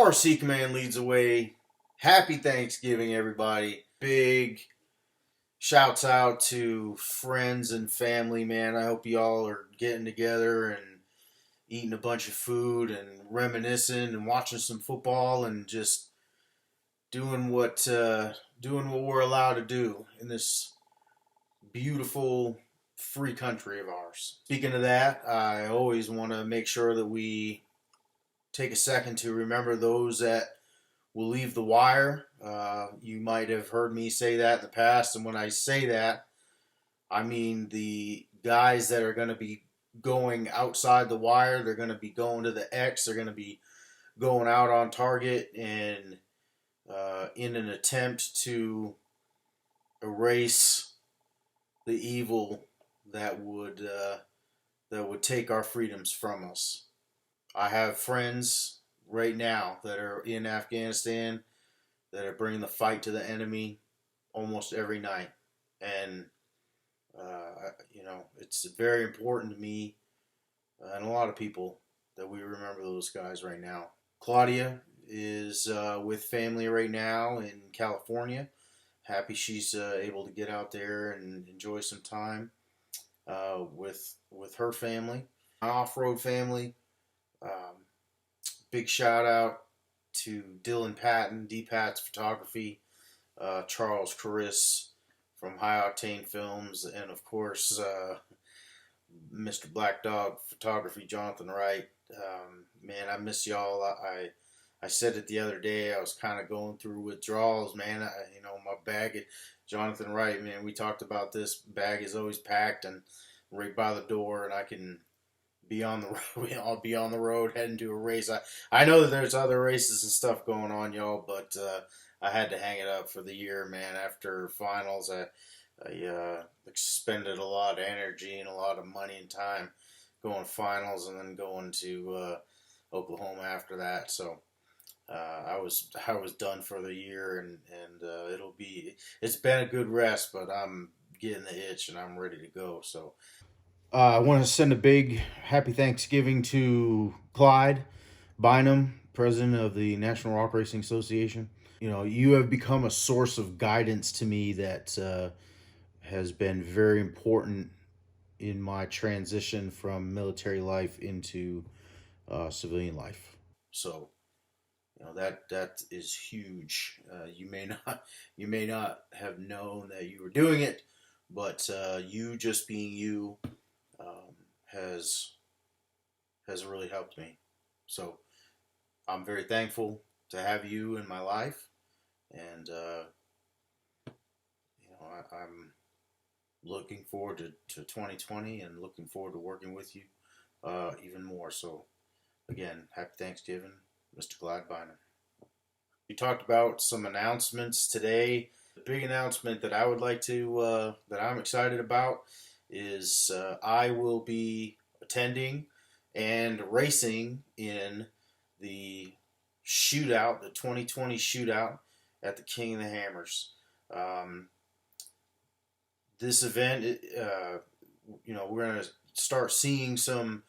Before Seek Man leads away, happy Thanksgiving, everybody. Big shouts out to friends and family, man. I hope y'all are getting together and eating a bunch of food and reminiscing and watching some football and just doing what we're allowed to do in this beautiful free country of ours. Speaking of that, I always want to make sure that we take a second to remember those that will leave the wire. You might have heard me say that in the past, and when I say that, I mean the guys that are going to be going outside the wire. They're going to be going to the X. They're going to be going out on target and in an attempt to erase the evil that would take our freedoms from us. I have friends right now that are in Afghanistan that are bringing the fight to the enemy almost every night, and it's very important to me and a lot of people that we remember those guys right now. Claudia is with family right now in California. Happy she's able to get out there and enjoy some time with her family. My off-road family. Um, Big shout out to Dylan Patton, D-Pat's Photography, Charles Chris from High Octane Films, and of course Mr. Black Dog Photography, Jonathan Wright. Man, I miss y'all. I said it the other day. I was kind of going through withdrawals, man. My bag. Jonathan Wright, man. We talked about this. Bag is always packed and right by the door, and I can be on the road. I'll be on the road heading to a race. I know that there's other races and stuff going on, y'all, but I had to hang it up for the year, man. After finals, I expended a lot of energy and a lot of money and time going finals, and then going to Oklahoma after that. So I was done for the year, and it's been a good rest, but I'm getting the itch and I'm ready to go. So I want to send a big happy Thanksgiving to Clyde Bynum, president of the National Rock Racing Association. You have become a source of guidance to me that has been very important in my transition from military life into civilian life. So that is huge. You may not have known that you were doing it, but you just being you um, has really helped me. So I'm very thankful to have you in my life, and I'm looking forward to 2020 and looking forward to working with you even more. So again, happy Thanksgiving, Mr. Clyde Bynum. We talked about some announcements today. The big announcement that I would like to that I'm excited about is I will be attending and racing in the shootout, the 2020 shootout at the King of the Hammers. Um, this event, we're going to start seeing some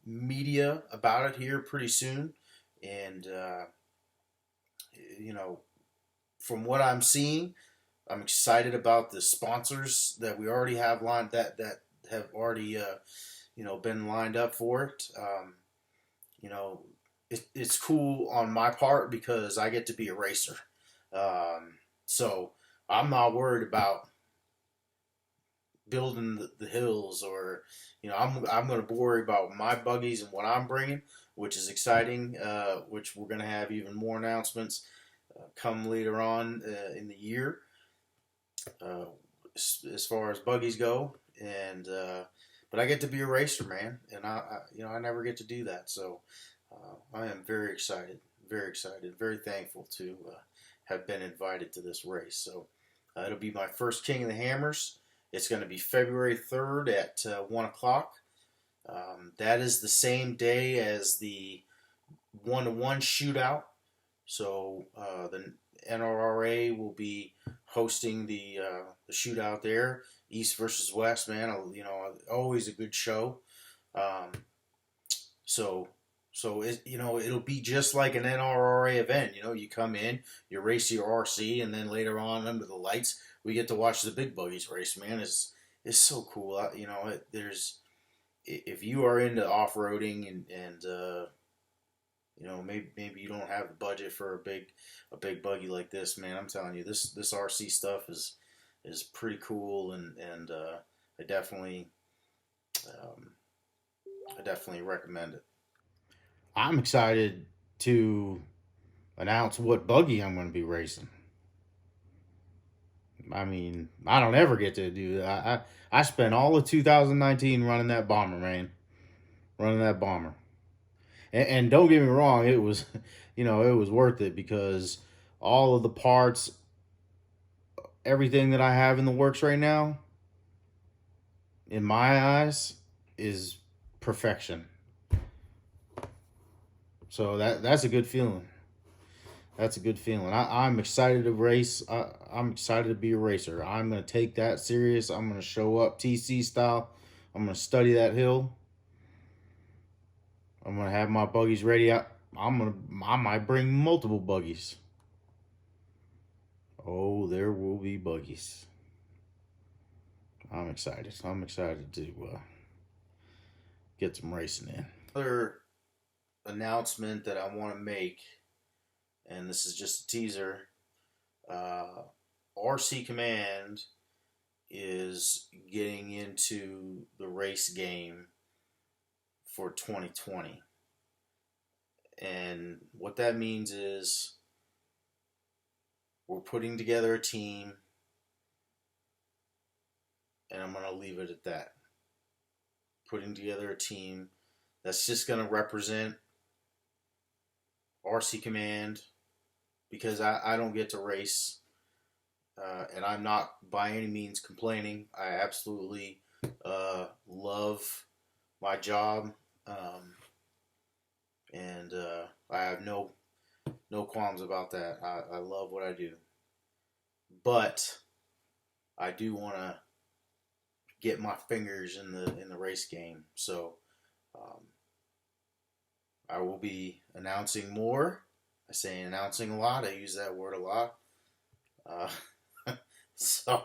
media about it here pretty soon, and from what I'm seeing, I'm excited about the sponsors that we already have lined that have already been lined up for it. You know, it's cool on my part because I get to be a racer. So I'm not worried about building the hills, or I'm going to worry about my buggies and what I'm bringing, which is exciting. Which we're going to have even more announcements come later on in the year uh, as far as buggies go, and but I get to be a racer, man, and I never get to do that, so I am very excited, very thankful to have been invited to this race. So it'll be my first King of the Hammers. It's going to be February 3rd at 1 o'clock. That is the same day as the 1-to-1 shootout. So the NRRA will be hosting the shootout there, East versus West. Man, always a good show. So So it'll be just like an NRRA event. You come in, you race your RC, and then later on under the lights, we get to watch the big buggies race. Man, it's so cool. There's if you are into off roading and maybe you don't have the budget for a big buggy like this, man. I'm telling you, this RC stuff is pretty cool, and I definitely um, I definitely recommend it. I'm excited to announce what buggy I'm going to be racing. I mean, I don't ever get to do that. I spent all of 2019 running that bomber, man, running that bomber. And don't get me wrong, it was, it was worth it because all of the parts, everything that I have in the works right now, in my eyes, is perfection. So that's a good feeling. That's a good feeling. I'm excited to race. I'm excited to be a racer. I'm going to take that serious. I'm going to show up TC style. I'm going to study that hill. I'm going to have my buggies ready. I might bring multiple buggies. Oh, there will be buggies. I'm excited. I'm excited to get some racing in. Another announcement that I want to make, and this is just a teaser. RC Command is getting into the race game for 2020. And what that means is we're putting together a team, and I'm going to leave it at that. Putting together a team that's just going to represent RC Command because I don't get to race. And I'm not by any means complaining. I absolutely love my job, and I have no qualms about that. I love what I do, but I do want to get my fingers in the race game. So I will be announcing more. I say announcing a lot. I use that word a lot. Uh, so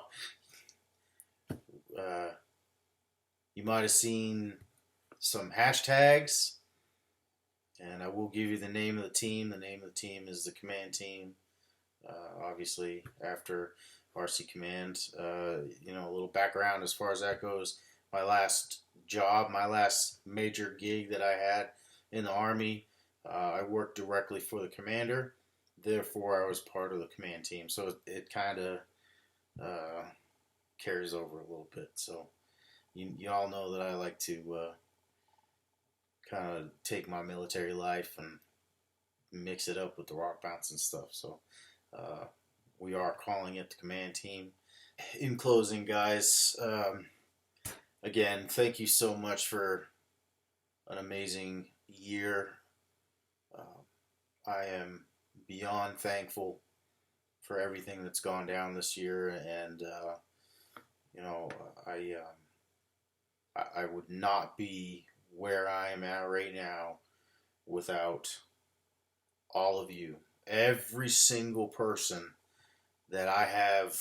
you might have seen some hashtags, and I will give you the name of the team. The name of the team is the Command Team. Obviously, after RC Command, a little background as far as that goes. My last job, my last major gig that I had in the Army, I worked directly for the commander. Therefore, I was part of the Command Team. So it kind of carries over a little bit. So you all know that I like to kind of take my military life and mix it up with the rock bounce and stuff. So we are calling it the Command Team. In closing, guys, again, thank you so much for an amazing year. I am beyond thankful for everything that's gone down this year, and I would not be where I am at right now without all of you. Every single person that I have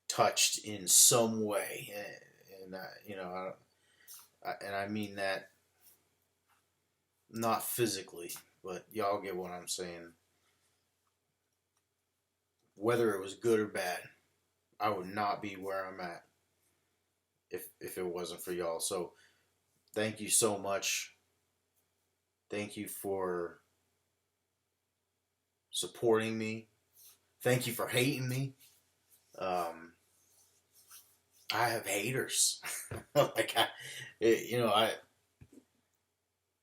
touched in some way, and I mean that not physically, but y'all get what I'm saying. Whether it was good or bad, I would not be where I'm at if it wasn't for y'all. So thank you so much. Thank you for supporting me. Thank you for hating me. I have haters. like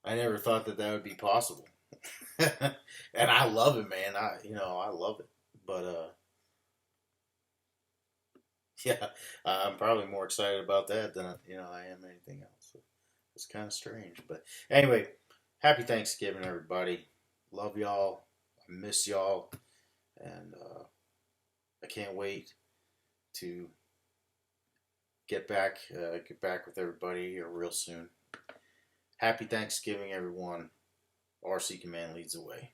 I never thought that would be possible, and I love it, man. I love it. But yeah, I'm probably more excited about that than I am anything else. So it's kind of strange, but anyway, happy Thanksgiving, everybody. Love y'all. I miss y'all, and I can't wait to get back with everybody here real soon. Happy Thanksgiving, everyone. RC Command leads the way.